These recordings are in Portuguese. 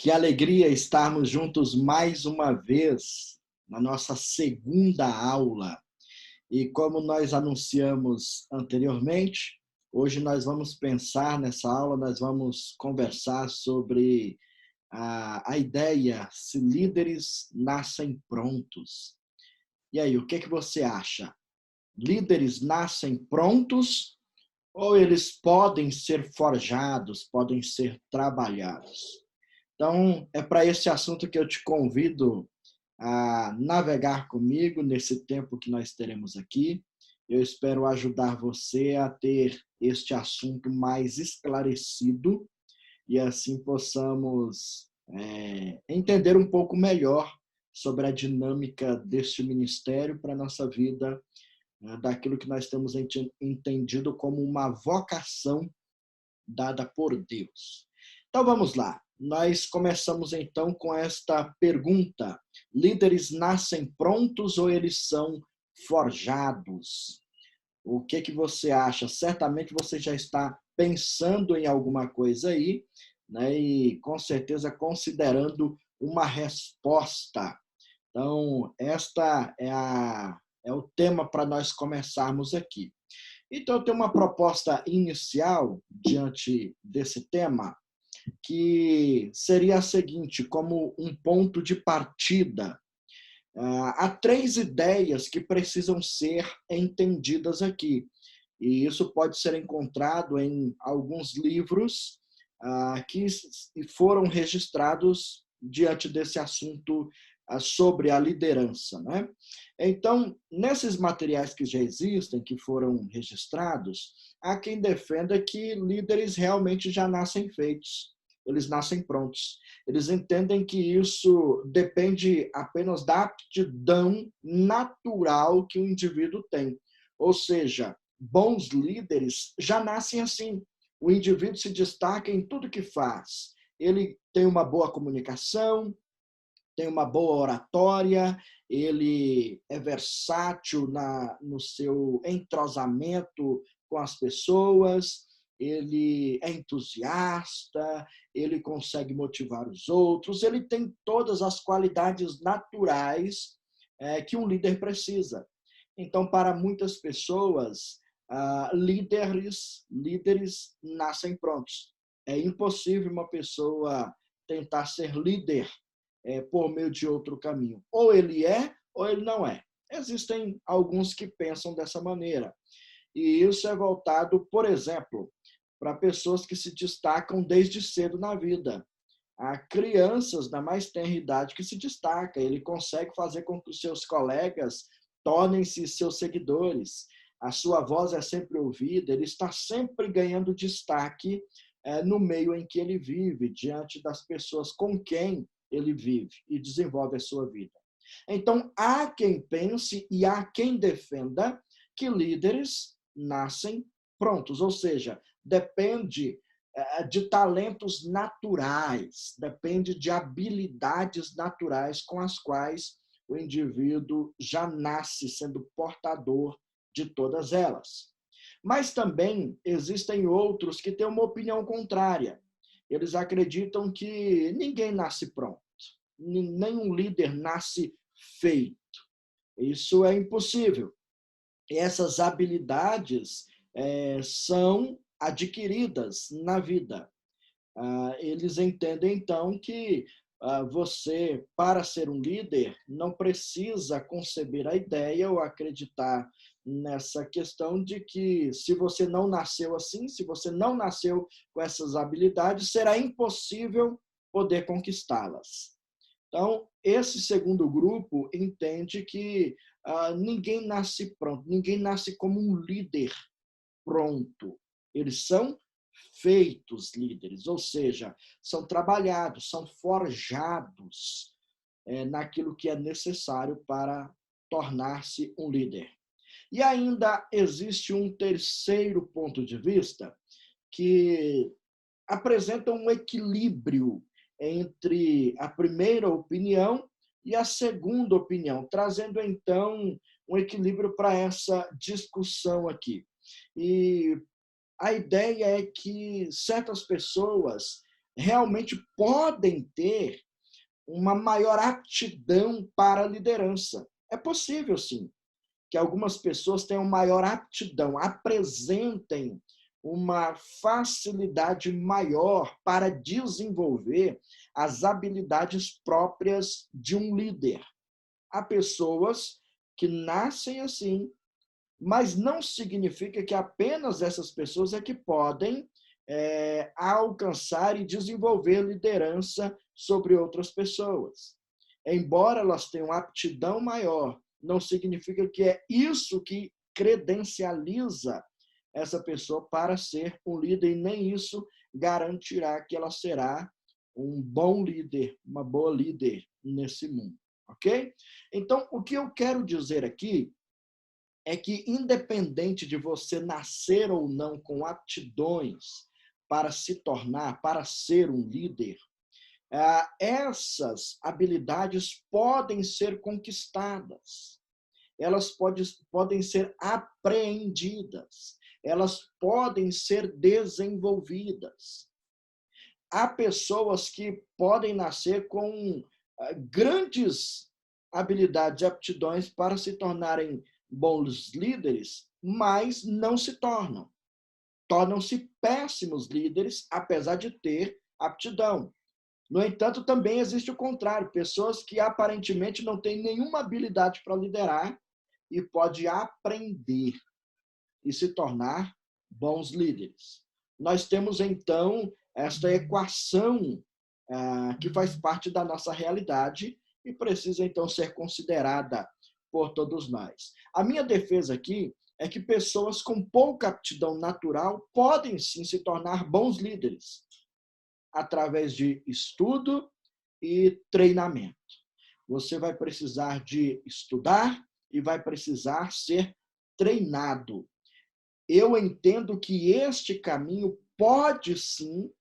Que alegria estarmos juntos mais uma vez na nossa segunda aula. E como nós anunciamos anteriormente, hoje nós vamos pensar nessa aula, nós vamos conversar sobre a ideia se líderes nascem prontos. E aí, o que você acha? Líderes nascem prontos ou eles podem ser forjados, podem ser trabalhados? Então, é para esse assunto que eu te convido a navegar comigo nesse tempo que nós teremos aqui. Eu espero ajudar você a ter este assunto mais esclarecido e assim possamos entender um pouco melhor sobre a dinâmica deste ministério para a nossa vida, daquilo que nós temos entendido como uma vocação dada por Deus. Então vamos lá. Nós começamos então com esta pergunta: líderes nascem prontos ou eles são forjados? O que você acha? Certamente você já está pensando em alguma coisa aí, né? E com certeza considerando uma resposta. Então, esta é o tema para nós começarmos aqui. Então, eu tenho uma proposta inicial diante desse tema, que seria a seguinte, como um ponto de partida. Há três ideias que precisam ser entendidas aqui, e isso pode ser encontrado em alguns livros que foram registrados diante desse assunto sobre a liderança, né? Então, nesses materiais que já existem, que foram registrados, há quem defenda que líderes realmente já nascem feitos, eles nascem prontos. Eles entendem que isso depende apenas da aptidão natural que o indivíduo tem. Ou seja, bons líderes já nascem assim. O indivíduo se destaca em tudo que faz. Ele tem uma boa comunicação, tem uma boa oratória, ele é versátil no seu entrosamento com as pessoas, ele é entusiasta, ele consegue motivar os outros, ele tem todas as qualidades naturais que um líder precisa. Então, para muitas pessoas, líderes nascem prontos. É impossível uma pessoa tentar ser líder por meio de outro caminho. Ou ele é, ou ele não é. Existem alguns que pensam dessa maneira. E isso é voltado, por exemplo, para pessoas que se destacam desde cedo na vida. Há crianças da mais tenra idade que se destacam. Ele consegue fazer com que os seus colegas tornem-se seus seguidores. A sua voz é sempre ouvida, ele está sempre ganhando destaque no meio em que ele vive, diante das pessoas com quem ele vive e desenvolve a sua vida. Então, há quem pense e há quem defenda que líderes nascem prontos, ou seja, depende de talentos naturais, depende de habilidades naturais com as quais o indivíduo já nasce sendo portador de todas elas. Mas também existem outros que têm uma opinião contrária. Eles acreditam que ninguém nasce pronto, nenhum líder nasce feito. Isso é impossível. E essas habilidades são adquiridas na vida. Eles entendem, então, que você, para ser um líder, não precisa conceber a ideia ou acreditar nessa questão de que se você não nasceu assim, se você não nasceu com essas habilidades, será impossível poder conquistá-las. Então, esse segundo grupo entende que ninguém nasce pronto, ninguém nasce como um líder pronto. Eles são feitos líderes, ou seja, são trabalhados, são forjados naquilo que é necessário para tornar-se um líder. E ainda existe um terceiro ponto de vista que apresenta um equilíbrio entre a primeira opinião e a segunda opinião, trazendo então um equilíbrio para essa discussão aqui. E a ideia é que certas pessoas realmente podem ter uma maior aptidão para a liderança. É possível, sim, que algumas pessoas tenham maior aptidão, apresentem uma facilidade maior para desenvolver as habilidades próprias de um líder. Há pessoas que nascem assim, mas não significa que apenas essas pessoas é que podem alcançar e desenvolver liderança sobre outras pessoas. Embora elas tenham aptidão maior, não significa que é isso que credencializa essa pessoa para ser um líder, e nem isso garantirá que ela será um bom líder, uma boa líder nesse mundo, ok? Então, o que eu quero dizer aqui é que, independente de você nascer ou não com aptidões para se tornar, para ser um líder, essas habilidades podem ser conquistadas, elas podem ser apreendidas, elas podem ser desenvolvidas. Há pessoas que podem nascer com grandes habilidades e aptidões para se tornarem bons líderes, mas não se tornam. Tornam-se péssimos líderes, apesar de ter aptidão. No entanto, também existe o contrário, pessoas que aparentemente não têm nenhuma habilidade para liderar e pode aprender e se tornar bons líderes. Nós temos, então, esta equação que faz parte da nossa realidade e precisa, então, ser considerada por todos nós. A minha defesa aqui é que pessoas com pouca aptidão natural podem, sim, se tornar bons líderes através de estudo e treinamento. Você vai precisar de estudar e vai precisar ser treinado. Eu entendo que este caminho pode, sim,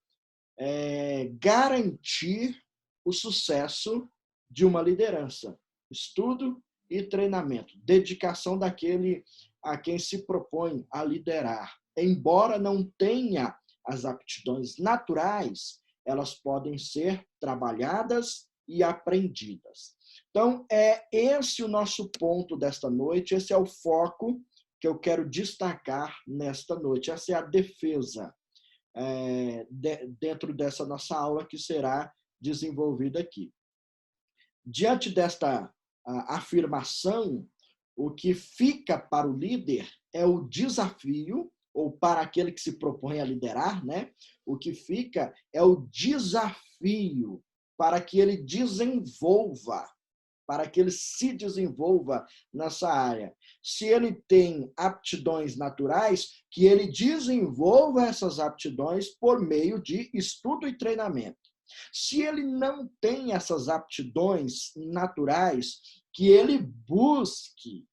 garantir o sucesso de uma liderança. Estudo e treinamento. Dedicação daquele a quem se propõe a liderar. Embora não tenha as aptidões naturais, elas podem ser trabalhadas e aprendidas. Então, é esse o nosso ponto desta noite, esse é o foco que eu quero destacar nesta noite. Essa é a defesa dentro dessa nossa aula que será desenvolvida aqui. Diante desta afirmação, o que fica para o líder é o desafio, ou para aquele que se propõe a liderar, né? O que fica é o desafio para que ele desenvolva, para que ele se desenvolva nessa área. Se ele tem aptidões naturais, que ele desenvolva essas aptidões por meio de estudo e treinamento. Se ele não tem essas aptidões naturais, que ele busque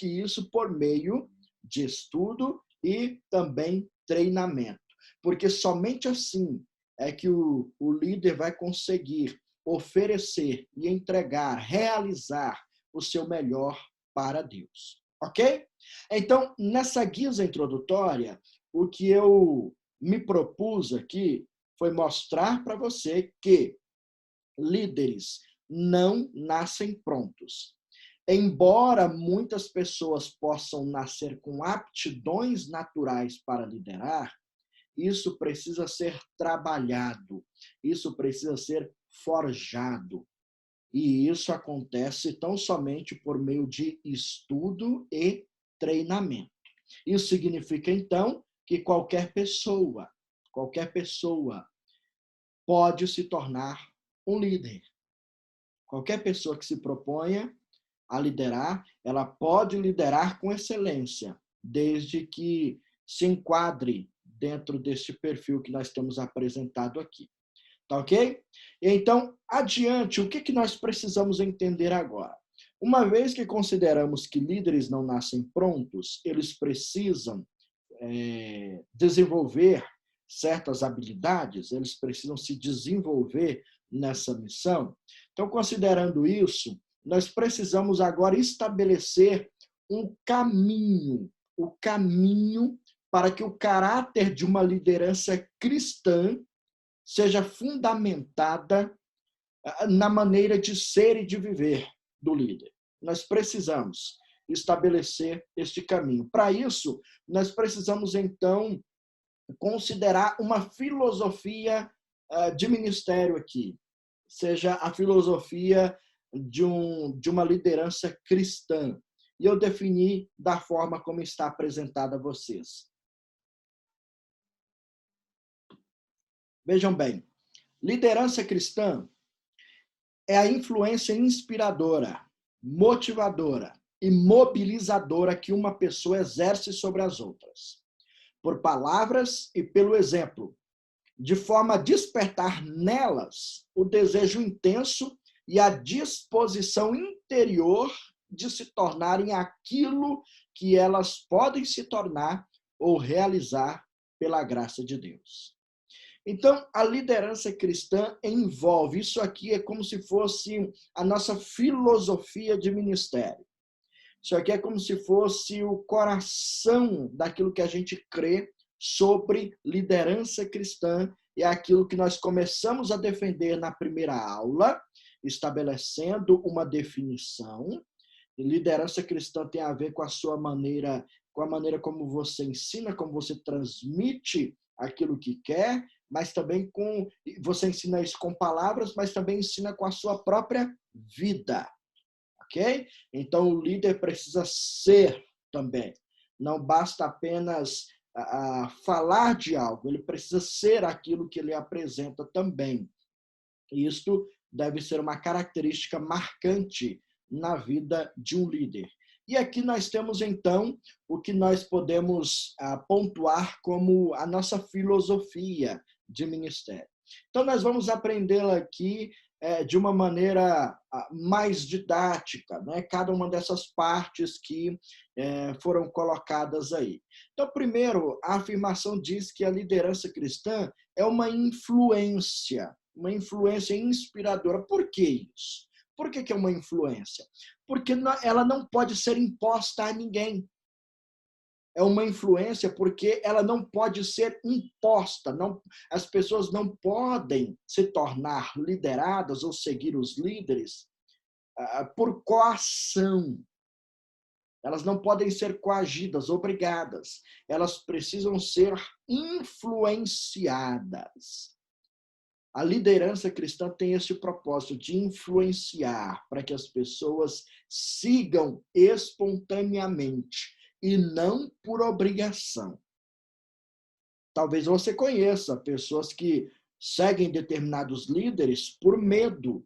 isso por meio de estudo e também treinamento. Porque somente assim é que o líder vai conseguir oferecer e entregar, realizar o seu melhor para Deus. Ok? Então, nessa guisa introdutória, o que eu me propus aqui foi mostrar para você que líderes não nascem prontos. Embora muitas pessoas possam nascer com aptidões naturais para liderar, isso precisa ser trabalhado, isso precisa ser forjado. E isso acontece tão somente por meio de estudo e treinamento. Isso significa, então, que qualquer pessoa pode se tornar um líder. Qualquer pessoa que se proponha a liderar, ela pode liderar com excelência, desde que se enquadre dentro deste perfil que nós temos apresentado aqui. Tá ok? Então, adiante, o que nós precisamos entender agora? Uma vez que consideramos que líderes não nascem prontos, eles precisam desenvolver certas habilidades, eles precisam se desenvolver nessa missão. Então, considerando isso, nós precisamos agora estabelecer um caminho, o caminho para que o caráter de uma liderança cristã seja fundamentada na maneira de ser e de viver do líder. Nós precisamos estabelecer este caminho. Para isso, nós precisamos, então, considerar uma filosofia de ministério aqui, seja a filosofia de uma liderança cristã. E eu defini da forma como está apresentada a vocês. Vejam bem, liderança cristã é a influência inspiradora, motivadora e mobilizadora que uma pessoa exerce sobre as outras, por palavras e pelo exemplo, de forma a despertar nelas o desejo intenso e a disposição interior de se tornarem aquilo que elas podem se tornar ou realizar pela graça de Deus. Então, a liderança cristã envolve, isso aqui é como se fosse a nossa filosofia de ministério. Isso aqui é como se fosse o coração daquilo que a gente crê sobre liderança cristã, e é aquilo que nós começamos a defender na primeira aula, estabelecendo uma definição. Liderança cristã tem a ver com a sua maneira, com a maneira como você ensina, como você transmite aquilo que quer, mas também você ensina isso com palavras, mas também ensina com a sua própria vida. Ok? Então, o líder precisa ser também. Não basta apenas falar de algo, ele precisa ser aquilo que ele apresenta também. Isto deve ser uma característica marcante na vida de um líder. E aqui nós temos, então, o que nós podemos pontuar como a nossa filosofia de ministério. Então, nós vamos aprender aqui de uma maneira mais didática, né? Cada uma dessas partes que foram colocadas aí. Então, primeiro, a afirmação diz que a liderança cristã é uma influência inspiradora. Por que isso? Por que é uma influência? Porque ela não pode ser imposta a ninguém. É uma influência porque ela não pode ser imposta. As pessoas não podem se tornar lideradas ou seguir os líderes por coação. Elas não podem ser coagidas, obrigadas. Elas precisam ser influenciadas. A liderança cristã tem esse propósito de influenciar para que as pessoas sigam espontaneamente e não por obrigação. Talvez você conheça pessoas que seguem determinados líderes por medo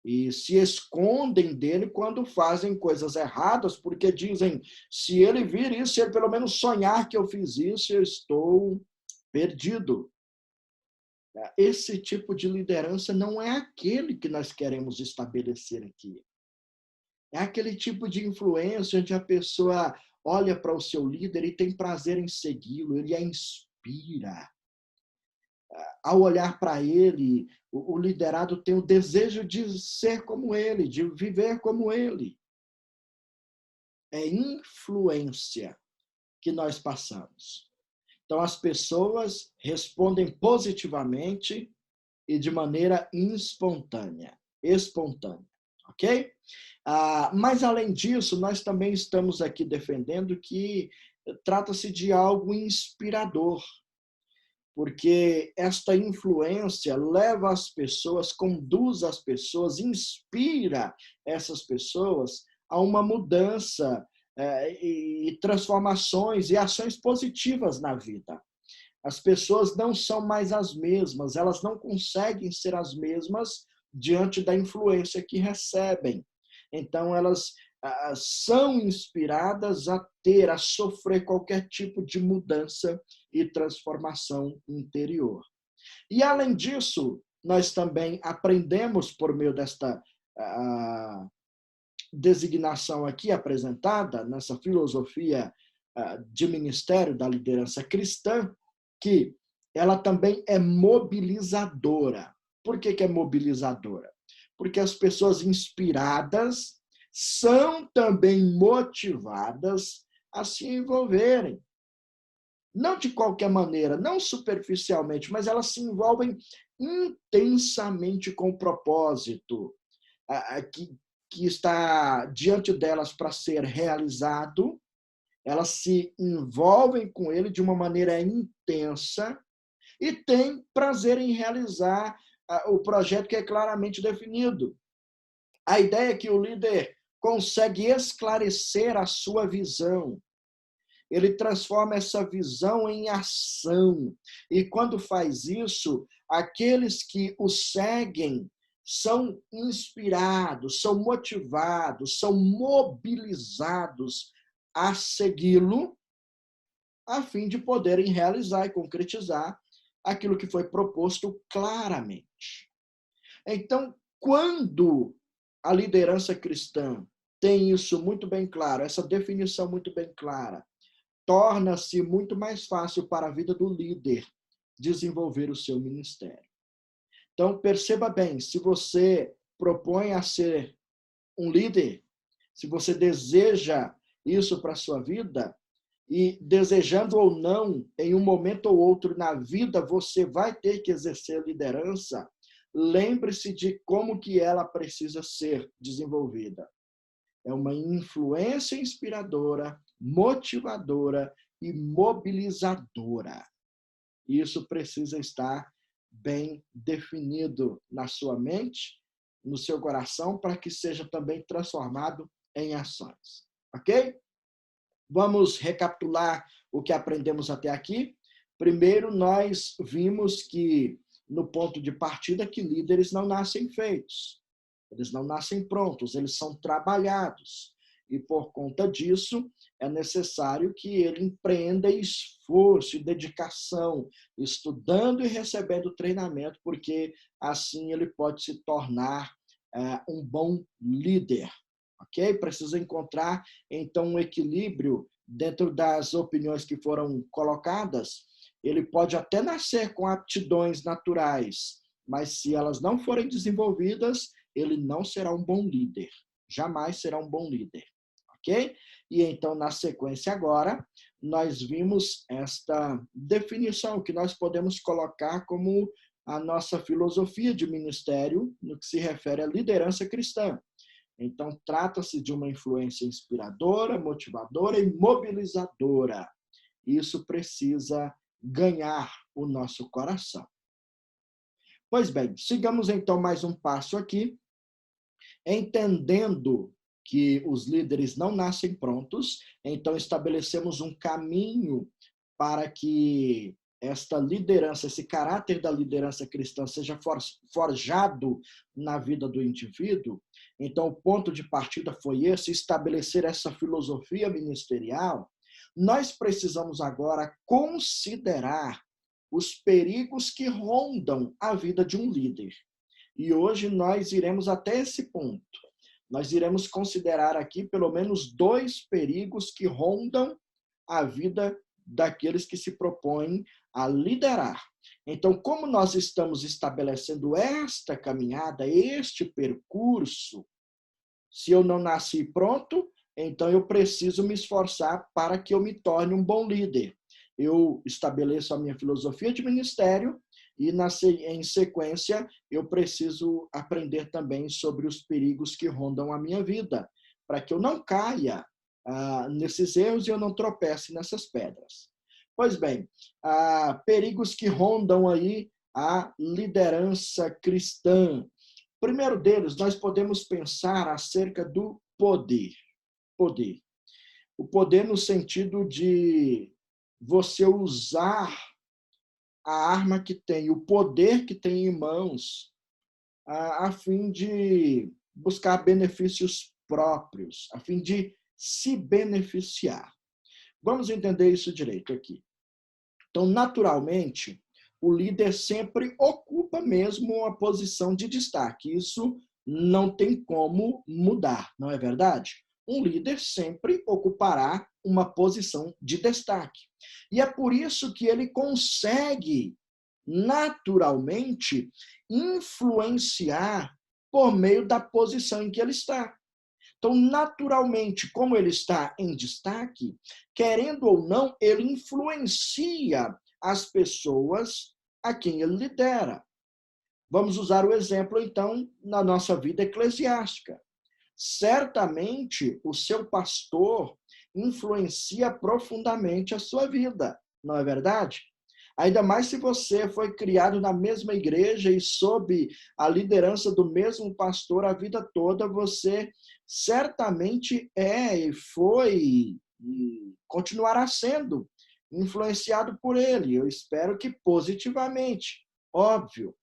e se escondem dele quando fazem coisas erradas, porque dizem, se ele vir isso, se ele pelo menos sonhar que eu fiz isso, eu estou perdido. Esse tipo de liderança não é aquele que nós queremos estabelecer aqui. É aquele tipo de influência onde a pessoa olha para o seu líder e tem prazer em segui-lo, ele a inspira. Ao olhar para ele, o liderado tem o desejo de ser como ele, de viver como ele. É influência que nós passamos. Então, as pessoas respondem positivamente e de maneira espontânea, ok? Mas, além disso, nós também estamos aqui defendendo que trata-se de algo inspirador, porque esta influência leva as pessoas, conduz as pessoas, inspira essas pessoas a uma mudança e transformações e ações positivas na vida. As pessoas não são mais as mesmas, elas não conseguem ser as mesmas diante da influência que recebem. Então, elas são inspiradas a sofrer qualquer tipo de mudança e transformação interior. E, além disso, nós também aprendemos, por meio desta designação aqui apresentada, nessa filosofia de ministério da liderança cristã, que ela também é mobilizadora. Por que é mobilizadora? Porque as pessoas inspiradas são também motivadas a se envolverem. não de qualquer maneira, não superficialmente, mas elas se envolvem intensamente com o propósito que está diante delas para ser realizado. Elas se envolvem com ele de uma maneira intensa e têm prazer em realizar o projeto que é claramente definido. A ideia é que o líder consegue esclarecer a sua visão. Ele transforma essa visão em ação. E quando faz isso, aqueles que o seguem são inspirados, são motivados, são mobilizados a segui-lo, a fim de poderem realizar e concretizar aquilo que foi proposto claramente. Então, quando a liderança cristã tem isso muito bem claro, essa definição muito bem clara, torna-se muito mais fácil para a vida do líder desenvolver o seu ministério. Então, perceba bem, se você propõe a ser um líder, se você deseja isso para a sua vida, e desejando ou não, em um momento ou outro na vida, você vai ter que exercer liderança, lembre-se de como que ela precisa ser desenvolvida. É uma influência inspiradora, motivadora e mobilizadora. Isso precisa estar bem definido na sua mente, no seu coração, para que seja também transformado em ações. Ok? Vamos recapitular o que aprendemos até aqui. Primeiro, nós vimos que, no ponto de partida, que líderes não nascem feitos. Eles não nascem prontos, eles são trabalhados. E, por conta disso, é necessário que ele empreenda esforço e dedicação, estudando e recebendo treinamento, porque assim ele pode se tornar um bom líder. Ok? Precisa encontrar, então, um equilíbrio dentro das opiniões que foram colocadas. Ele pode até nascer com aptidões naturais, mas se elas não forem desenvolvidas, ele não será um bom líder. Jamais será um bom líder. Ok? E então, na sequência agora, nós vimos esta definição que nós podemos colocar como a nossa filosofia de ministério no que se refere à liderança cristã. Então, trata-se de uma influência inspiradora, motivadora e mobilizadora. Isso precisa ganhar o nosso coração. Pois bem, sigamos então mais um passo aqui, entendendo que os líderes não nascem prontos, então estabelecemos um caminho para que esta liderança, esse caráter da liderança cristã seja forjado na vida do indivíduo. Então, o ponto de partida foi esse, estabelecer essa filosofia ministerial. Nós precisamos agora considerar os perigos que rondam a vida de um líder. E hoje nós iremos até esse ponto. Nós iremos considerar aqui pelo menos 2 perigos que rondam a vida daqueles que se propõem a liderar. Então, como nós estamos estabelecendo esta caminhada, este percurso, se eu não nasci pronto, então eu preciso me esforçar para que eu me torne um bom líder. Eu estabeleço a minha filosofia de ministério e, em sequência, eu preciso aprender também sobre os perigos que rondam a minha vida, para que eu não caia nesses erros e eu não tropece nessas pedras. Pois bem, perigos que rondam aí a liderança cristã. Primeiro deles, nós podemos pensar acerca do poder. Poder. O poder no sentido de você usar a arma que tem, o poder que tem em mãos, a fim de buscar benefícios próprios, a fim de se beneficiar. Vamos entender isso direito aqui. Então, naturalmente, o líder sempre ocupa mesmo uma posição de destaque. Isso não tem como mudar, não é verdade? Um líder sempre ocupará uma posição de destaque. E é por isso que ele consegue, naturalmente, influenciar por meio da posição em que ele está. Então, naturalmente, como ele está em destaque, querendo ou não, ele influencia as pessoas a quem ele lidera. Vamos usar o exemplo, então, na nossa vida eclesiástica. Certamente, o seu pastor influencia profundamente a sua vida, não é verdade? Ainda mais se você foi criado na mesma igreja e sob a liderança do mesmo pastor a vida toda, você certamente e foi e continuará sendo influenciado por ele. Eu espero que positivamente, óbvio.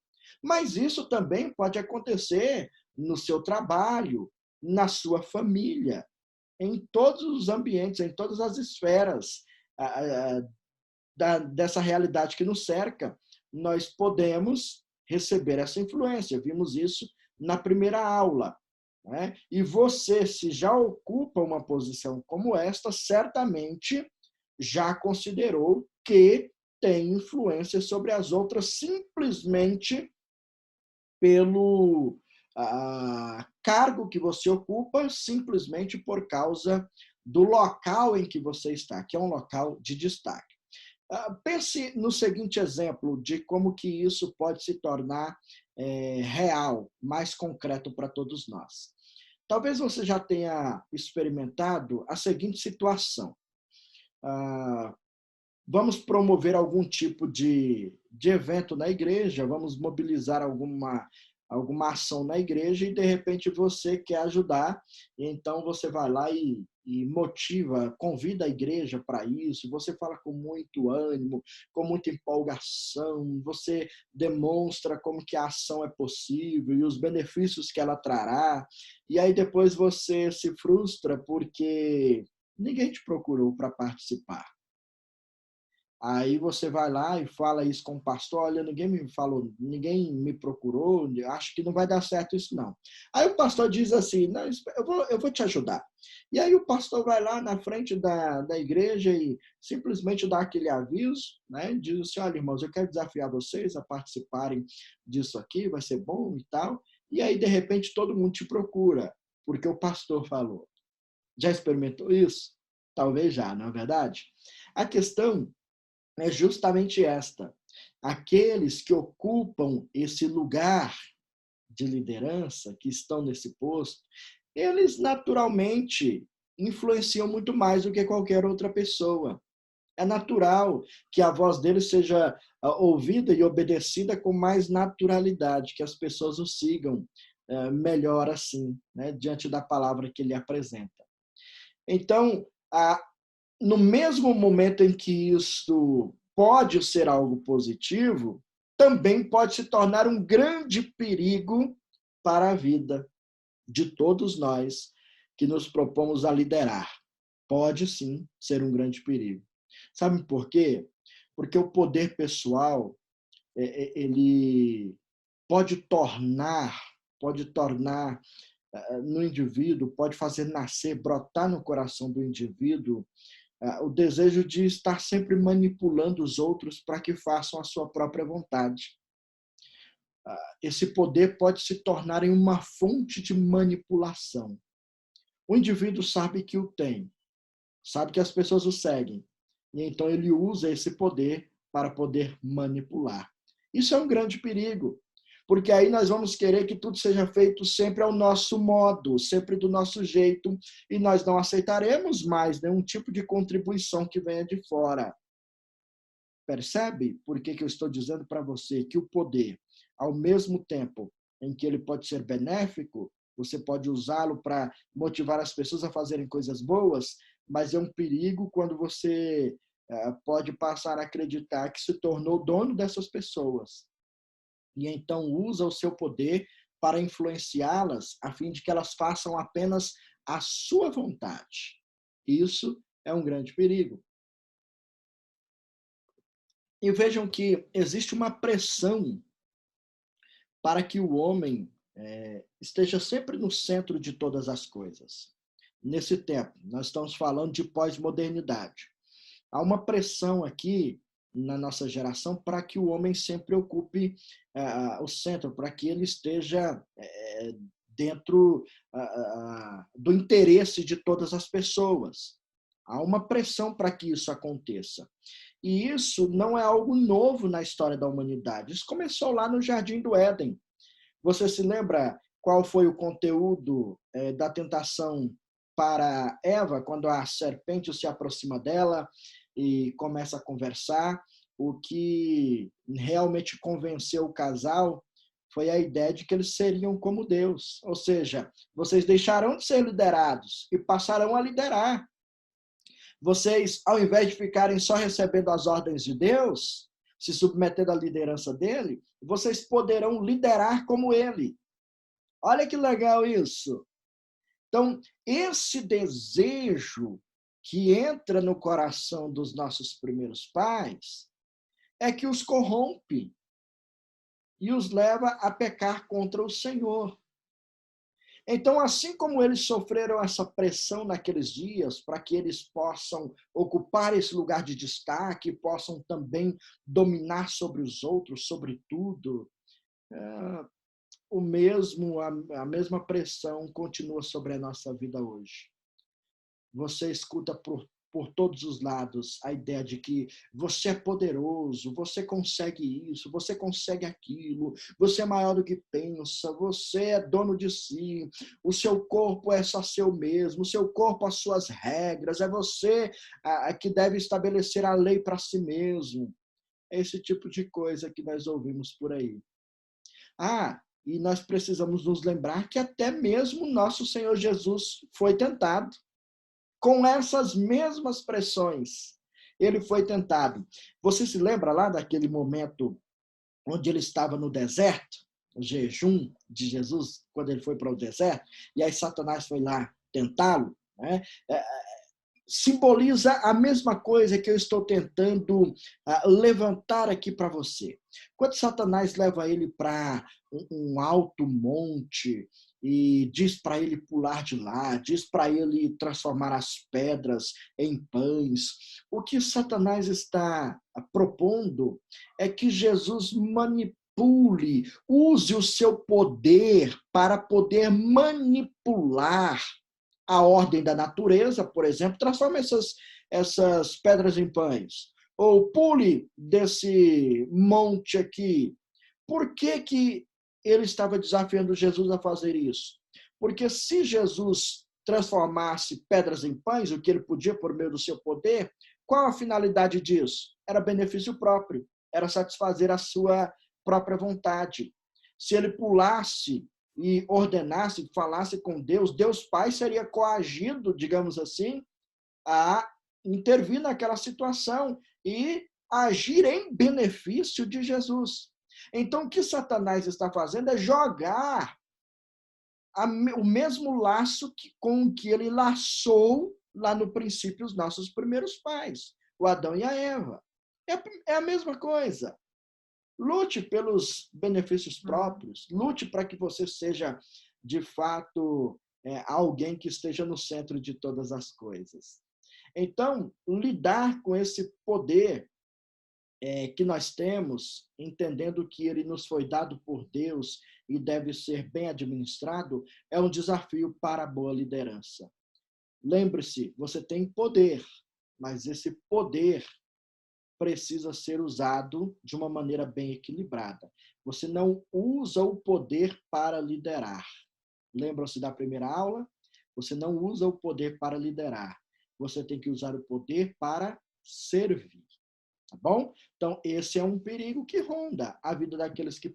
Mas isso também pode acontecer no seu trabalho, na sua família, em todos os ambientes, em todas as esferas dessa realidade que nos cerca, nós podemos receber essa influência. Vimos isso na primeira aula. Né? E você, se já ocupa uma posição como esta, certamente já considerou que tem influência sobre as outras simplesmente pelo cargo que você ocupa, simplesmente por causa do local em que você está, que é um local de destaque. Pense no seguinte exemplo de como que isso pode se tornar real, mais concreto para todos nós. Talvez você já tenha experimentado a seguinte situação. Vamos promover algum tipo de evento na igreja, vamos mobilizar alguma ação na igreja e, de repente, você quer ajudar, e então você vai lá e motiva, convida a igreja para isso, você fala com muito ânimo, com muita empolgação, você demonstra como que a ação é possível e os benefícios que ela trará, e aí depois você se frustra porque ninguém te procurou para participar. Aí você vai lá e fala isso com o pastor, olha, ninguém me falou, ninguém me procurou, acho que não vai dar certo isso não. Aí o pastor diz assim, não, eu vou te ajudar. E aí o pastor vai lá na frente da igreja e simplesmente dá aquele aviso, né? Diz assim, olha, irmãos, eu quero desafiar vocês a participarem disso aqui, vai ser bom e tal. E aí, de repente, todo mundo te procura, porque o pastor falou. Já experimentou isso? Talvez já, não é verdade? A questão é justamente esta. Aqueles que ocupam esse lugar de liderança, que estão nesse posto, eles naturalmente influenciam muito mais do que qualquer outra pessoa. É natural que a voz deles seja ouvida e obedecida com mais naturalidade, que as pessoas o sigam melhor assim, né, diante da palavra que ele apresenta. Então, no mesmo momento em que isso pode ser algo positivo, também pode se tornar um grande perigo para a vida de todos nós que nos propomos a liderar. Pode sim ser um grande perigo. Sabe por quê? Porque o poder pessoal, ele pode tornar no indivíduo, pode fazer nascer, brotar no coração do indivíduo o desejo de estar sempre manipulando os outros para que façam a sua própria vontade. Esse poder pode se tornar em uma fonte de manipulação. O indivíduo sabe que o tem, sabe que as pessoas o seguem, e então ele usa esse poder para poder manipular. Isso é um grande perigo, porque aí nós vamos querer que tudo seja feito sempre ao nosso modo, sempre do nosso jeito, e nós não aceitaremos mais nenhum tipo de contribuição que venha de fora. Percebe por que eu estou dizendo para você que o poder, ao mesmo tempo em que ele pode ser benéfico, você pode usá-lo para motivar as pessoas a fazerem coisas boas, mas é um perigo quando você pode passar a acreditar que se tornou dono dessas pessoas. E então usa o seu poder para influenciá-las, a fim de que elas façam apenas a sua vontade. Isso é um grande perigo. E vejam que existe uma pressão para que o homem esteja sempre no centro de todas as coisas. Nesse tempo, nós estamos falando de pós-modernidade. Há uma pressão aqui na nossa geração para que o homem sempre ocupe o centro, para que ele esteja dentro do interesse de todas as pessoas. Há uma pressão para que isso aconteça. E isso não é algo novo na história da humanidade. Isso começou lá no Jardim do Éden. Você se lembra qual foi o conteúdo da tentação para Eva, quando a serpente se aproxima dela e começa a conversar? O que realmente convenceu o casal foi a ideia de que eles seriam como Deus. Ou seja, vocês deixarão de ser liderados e passarão a liderar. Vocês, ao invés de ficarem só recebendo as ordens de Deus, se submetendo à liderança dele, vocês poderão liderar como ele. Olha que legal isso. Então, esse desejo que entra no coração dos nossos primeiros pais é que os corrompe e os leva a pecar contra o Senhor. Então, assim como eles sofreram essa pressão naqueles dias para que eles possam ocupar esse lugar de destaque, possam também dominar sobre os outros, sobre tudo, a mesma pressão continua sobre a nossa vida hoje. Você escuta por todos os lados a ideia de que você é poderoso, você consegue isso, você consegue aquilo, você é maior do que pensa, você é dono de si, o seu corpo é só seu mesmo, o seu corpo as suas regras, é você que deve estabelecer a lei para si mesmo. É esse tipo de coisa que nós ouvimos por aí. E nós precisamos nos lembrar que até mesmo nosso Senhor Jesus foi tentado. Com essas mesmas pressões, ele foi tentado. Você se lembra lá daquele momento onde ele estava no deserto, o jejum de Jesus, quando ele foi para o deserto, e aí Satanás foi lá tentá-lo, né? Simboliza a mesma coisa que eu estou tentando levantar aqui para você. Quando Satanás leva ele para um alto monte e diz para ele pular de lá, diz para ele transformar as pedras em pães, o que Satanás está propondo é que Jesus manipule, use o seu poder para poder manipular a ordem da natureza, por exemplo, transforma essas pedras em pães. Ou pule desse monte aqui. Por que ele estava desafiando Jesus a fazer isso? Porque se Jesus transformasse pedras em pães, o que ele podia por meio do seu poder, qual a finalidade disso? Era benefício próprio, era satisfazer a sua própria vontade. Se ele pulasse e ordenasse, falasse com Deus, Deus Pai seria coagido, digamos assim, a intervir naquela situação e agir em benefício de Jesus. Então, o que Satanás está fazendo é jogar o mesmo laço com que ele laçou lá no princípio os nossos primeiros pais, o Adão e a Eva. É a mesma coisa. Lute pelos benefícios próprios, lute para que você seja, de fato, alguém que esteja no centro de todas as coisas. Então, lidar com esse poder que nós temos, entendendo que ele nos foi dado por Deus e deve ser bem administrado, é um desafio para a boa liderança. Lembre-se, você tem poder, mas esse poder precisa ser usado de uma maneira bem equilibrada. Você não usa o poder para liderar. Lembram-se da primeira aula? Você não usa o poder para liderar. Você tem que usar o poder para servir. Tá bom? Então, esse é um perigo que ronda a vida daqueles que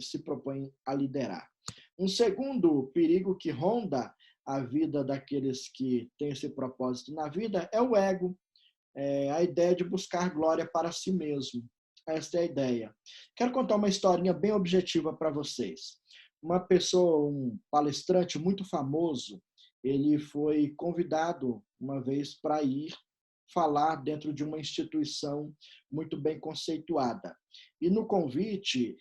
se propõem a liderar. Um segundo perigo que ronda a vida daqueles que têm esse propósito na vida é o ego. A ideia de buscar glória para si mesmo. Esta é a ideia. Quero contar uma historinha bem objetiva para vocês. Uma pessoa, um palestrante muito famoso, ele foi convidado uma vez para ir falar dentro de uma instituição muito bem conceituada. E no convite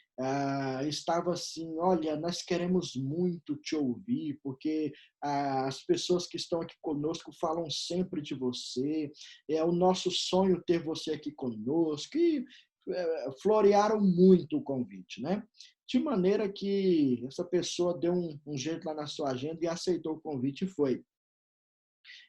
estava assim, olha, nós queremos muito te ouvir, porque as pessoas que estão aqui conosco falam sempre de você, é o nosso sonho ter você aqui conosco, e florearam muito o convite, né? de maneira que essa pessoa deu um jeito lá na sua agenda e aceitou o convite e foi.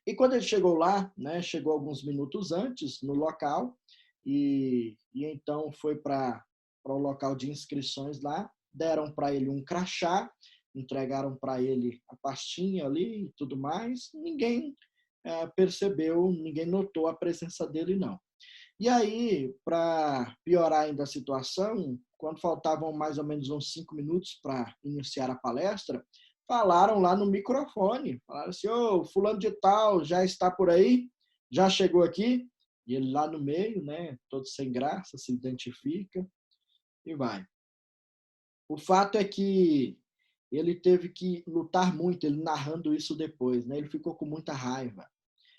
E quando ele chegou lá, né, chegou alguns minutos antes no local, e então foi para o local de inscrições lá, deram para ele um crachá, entregaram para ele a pastinha ali e tudo mais, ninguém percebeu, ninguém notou a presença dele, não. E aí, para piorar ainda a situação, quando faltavam mais ou menos uns 5 minutos para iniciar a palestra, falaram lá no microfone, falaram assim, ô, fulano de tal, já está por aí? Já chegou aqui? E ele lá no meio, né, todo sem graça, se identifica e vai. O fato é que ele teve que lutar muito, ele narrando isso depois, né? Ele ficou com muita raiva,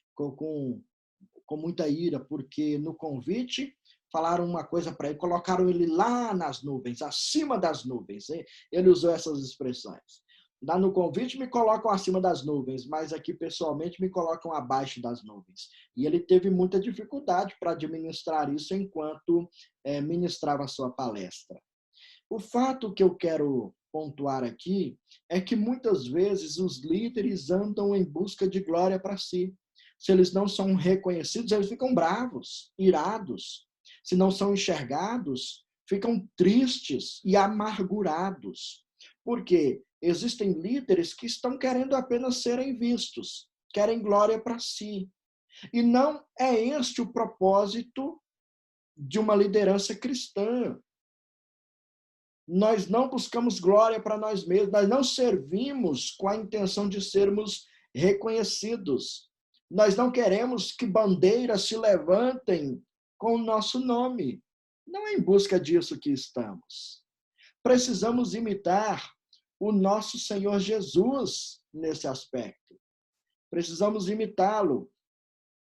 ficou com muita ira, porque no convite falaram uma coisa para ele, colocaram ele lá nas nuvens, acima das nuvens. Hein? Ele usou essas expressões. Lá no convite me colocam acima das nuvens, mas aqui pessoalmente me colocam abaixo das nuvens. E ele teve muita dificuldade para administrar isso enquanto ministrava a sua palestra. O fato que eu quero pontuar aqui é que muitas vezes os líderes andam em busca de glória para si. Se eles não são reconhecidos, eles ficam bravos, irados. Se não são enxergados, ficam tristes e amargurados. Porque existem líderes que estão querendo apenas serem vistos, querem glória para si. E não é este o propósito de uma liderança cristã. Nós não buscamos glória para nós mesmos, nós não servimos com a intenção de sermos reconhecidos. Nós não queremos que bandeiras se levantem com o nosso nome. Não é em busca disso que estamos. Precisamos imitar o nosso Senhor Jesus nesse aspecto. Precisamos imitá-lo.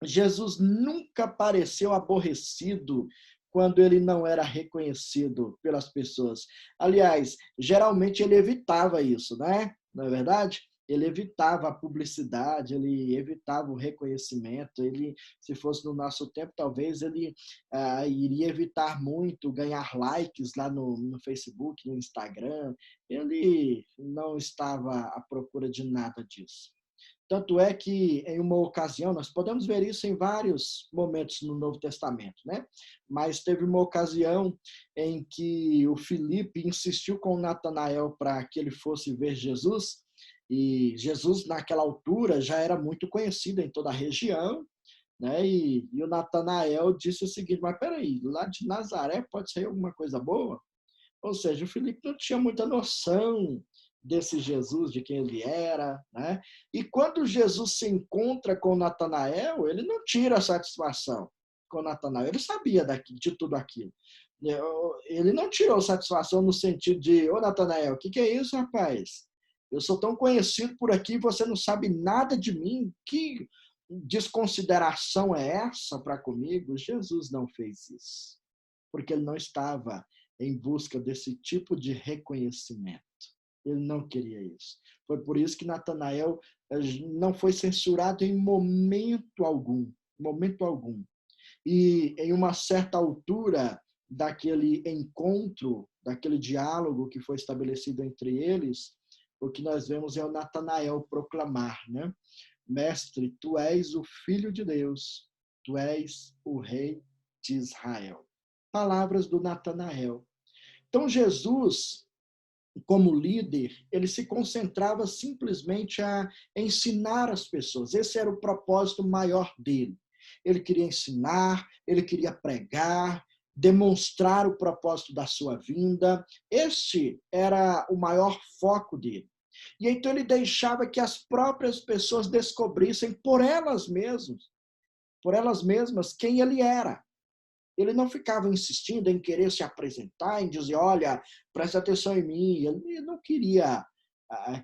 Jesus nunca pareceu aborrecido quando ele não era reconhecido pelas pessoas. Aliás, geralmente ele evitava isso, né? Não é verdade? Ele evitava a publicidade, ele evitava o reconhecimento. Ele, se fosse no nosso tempo, talvez ele iria evitar muito ganhar likes lá no Facebook, no Instagram. Ele não estava à procura de nada disso. Tanto é que, em uma ocasião, nós podemos ver isso em vários momentos no Novo Testamento, né? Mas teve uma ocasião em que o Filipe insistiu com Natanael para que ele fosse ver Jesus, e Jesus, naquela altura, já era muito conhecido em toda a região, né? E o Natanael disse o seguinte, mas peraí, lá de Nazaré pode sair alguma coisa boa? Ou seja, o Filipe não tinha muita noção desse Jesus, de quem ele era, né? E quando Jesus se encontra com Natanael, ele não tira a satisfação com Natanael, ele sabia de tudo aquilo. Ele não tirou satisfação no sentido de, ô Natanael, o que é isso, rapaz? Eu sou tão conhecido por aqui, você não sabe nada de mim, que desconsideração é essa para comigo? Jesus não fez isso, porque ele não estava em busca desse tipo de reconhecimento. Ele não queria isso. Foi por isso que Natanael não foi censurado em momento algum. Momento algum. E em uma certa altura daquele encontro, daquele diálogo que foi estabelecido entre eles, o que nós vemos é o Natanael proclamar, né? Mestre, tu és o Filho de Deus, tu és o Rei de Israel. Palavras do Natanael. Então, Jesus, como líder, ele se concentrava simplesmente a ensinar as pessoas. Esse era o propósito maior dele. Ele queria ensinar, ele queria pregar, demonstrar o propósito da sua vinda. Este era o maior foco dele. E então ele deixava que as próprias pessoas descobrissem por elas mesmas quem ele era. Ele não ficava insistindo em querer se apresentar, em dizer, olha, presta atenção em mim. Ele não queria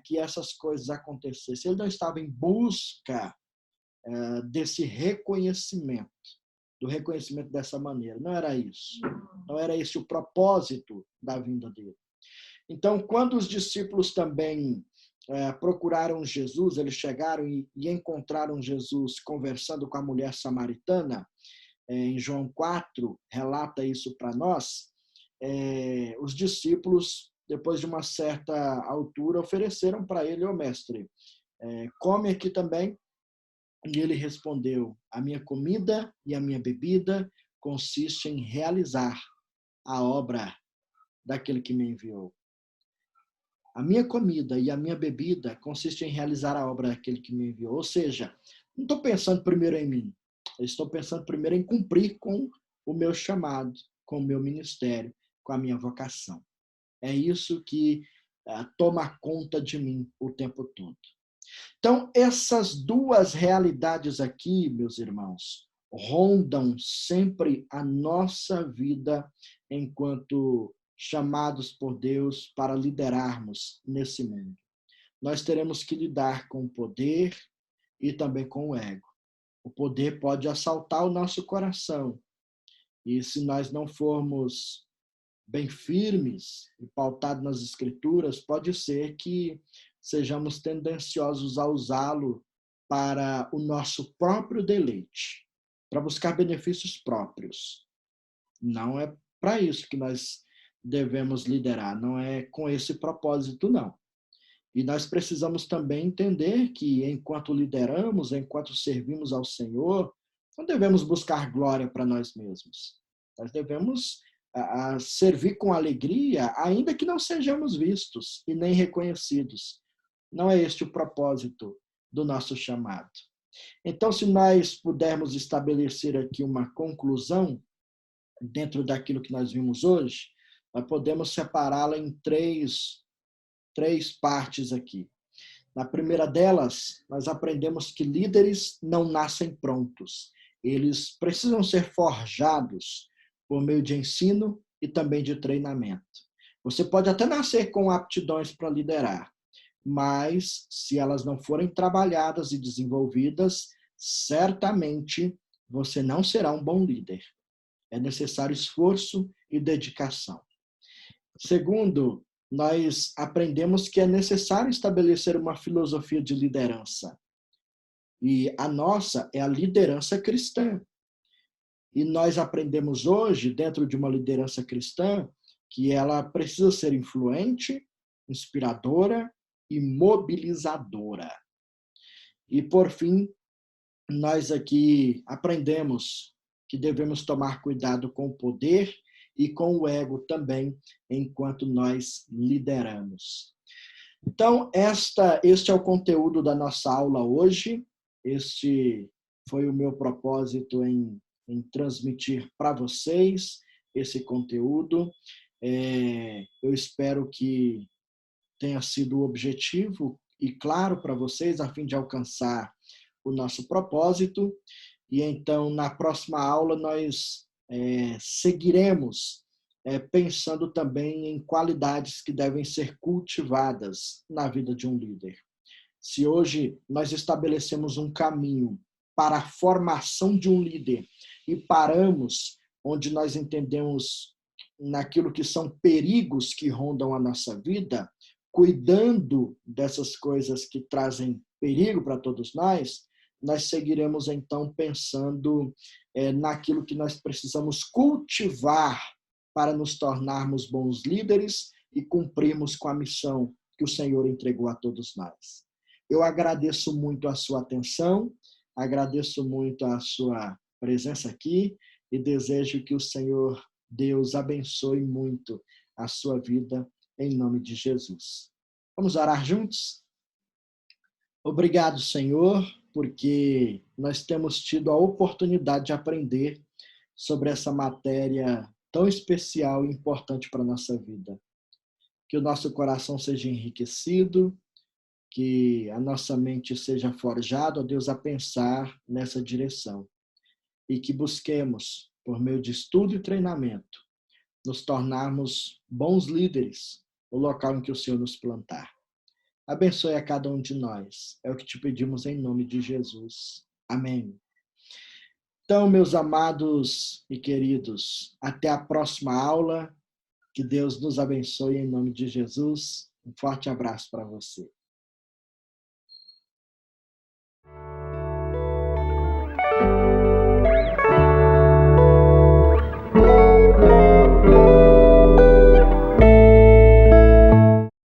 que essas coisas acontecessem. Ele não estava em busca desse reconhecimento, do reconhecimento dessa maneira. Não era isso. Não era esse o propósito da vinda dele. Então, quando os discípulos também procuraram Jesus, eles chegaram e encontraram Jesus conversando com a mulher samaritana, em João 4, relata isso para nós, os discípulos depois de uma certa altura, ofereceram para ele: ô mestre, come aqui também. E ele respondeu: a minha comida e a minha bebida consiste em realizar a obra daquele que me enviou. A minha comida e a minha bebida consiste em realizar a obra daquele que me enviou. Ou seja, não estou pensando primeiro em mim, eu estou pensando primeiro em cumprir com o meu chamado, com o meu ministério, com a minha vocação. É isso que toma conta de mim o tempo todo. Então, essas duas realidades aqui, meus irmãos, rondam sempre a nossa vida enquanto chamados por Deus para liderarmos nesse mundo. Nós teremos que lidar com o poder e também com o ego. O poder pode assaltar o nosso coração. E se nós não formos bem firmes e pautados nas Escrituras, pode ser que sejamos tendenciosos a usá-lo para o nosso próprio deleite, para buscar benefícios próprios. Não é para isso que nós devemos liderar, não é com esse propósito, não. E nós precisamos também entender que, enquanto lideramos, enquanto servimos ao Senhor, não devemos buscar glória para nós mesmos. Nós devemos servir com alegria, ainda que não sejamos vistos e nem reconhecidos. Não é este o propósito do nosso chamado. Então, se nós pudermos estabelecer aqui uma conclusão dentro daquilo que nós vimos hoje, nós podemos separá-la em três partes aqui. Na primeira delas, nós aprendemos que líderes não nascem prontos. Eles precisam ser forjados por meio de ensino e também de treinamento. Você pode até nascer com aptidões para liderar, mas se elas não forem trabalhadas e desenvolvidas, certamente você não será um bom líder. É necessário esforço e dedicação. Segundo, nós aprendemos que é necessário estabelecer uma filosofia de liderança. E a nossa é a liderança cristã. E nós aprendemos hoje, dentro de uma liderança cristã, que ela precisa ser influente, inspiradora e mobilizadora. E, por fim, nós aqui aprendemos que devemos tomar cuidado com o poder e com o ego também, enquanto nós lideramos. Então, este é o conteúdo da nossa aula hoje. Este foi o meu propósito em transmitir para vocês esse conteúdo. Eu espero que tenha sido objetivo e claro para vocês, a fim de alcançar o nosso propósito. E então, na próxima aula, nós seguiremos pensando também em qualidades que devem ser cultivadas na vida de um líder. Se hoje nós estabelecemos um caminho para a formação de um líder e paramos onde nós entendemos naquilo que são perigos que rondam a nossa vida, cuidando dessas coisas que trazem perigo para todos nós seguiremos então pensando naquilo que nós precisamos cultivar para nos tornarmos bons líderes e cumprirmos com a missão que o Senhor entregou a todos nós. Eu agradeço muito a sua atenção, agradeço muito a sua presença aqui e desejo que o Senhor Deus abençoe muito a sua vida em nome de Jesus. Vamos orar juntos? Obrigado, Senhor, porque nós temos tido a oportunidade de aprender sobre essa matéria tão especial e importante para a nossa vida. Que o nosso coração seja enriquecido, que a nossa mente seja forjada, ó Deus, a pensar nessa direção. E que busquemos, por meio de estudo e treinamento, nos tornarmos bons líderes no local em que o Senhor nos plantar. Abençoe a cada um de nós. É o que te pedimos em nome de Jesus. Amém. Então, meus amados e queridos, até a próxima aula. Que Deus nos abençoe em nome de Jesus. Um forte abraço para você.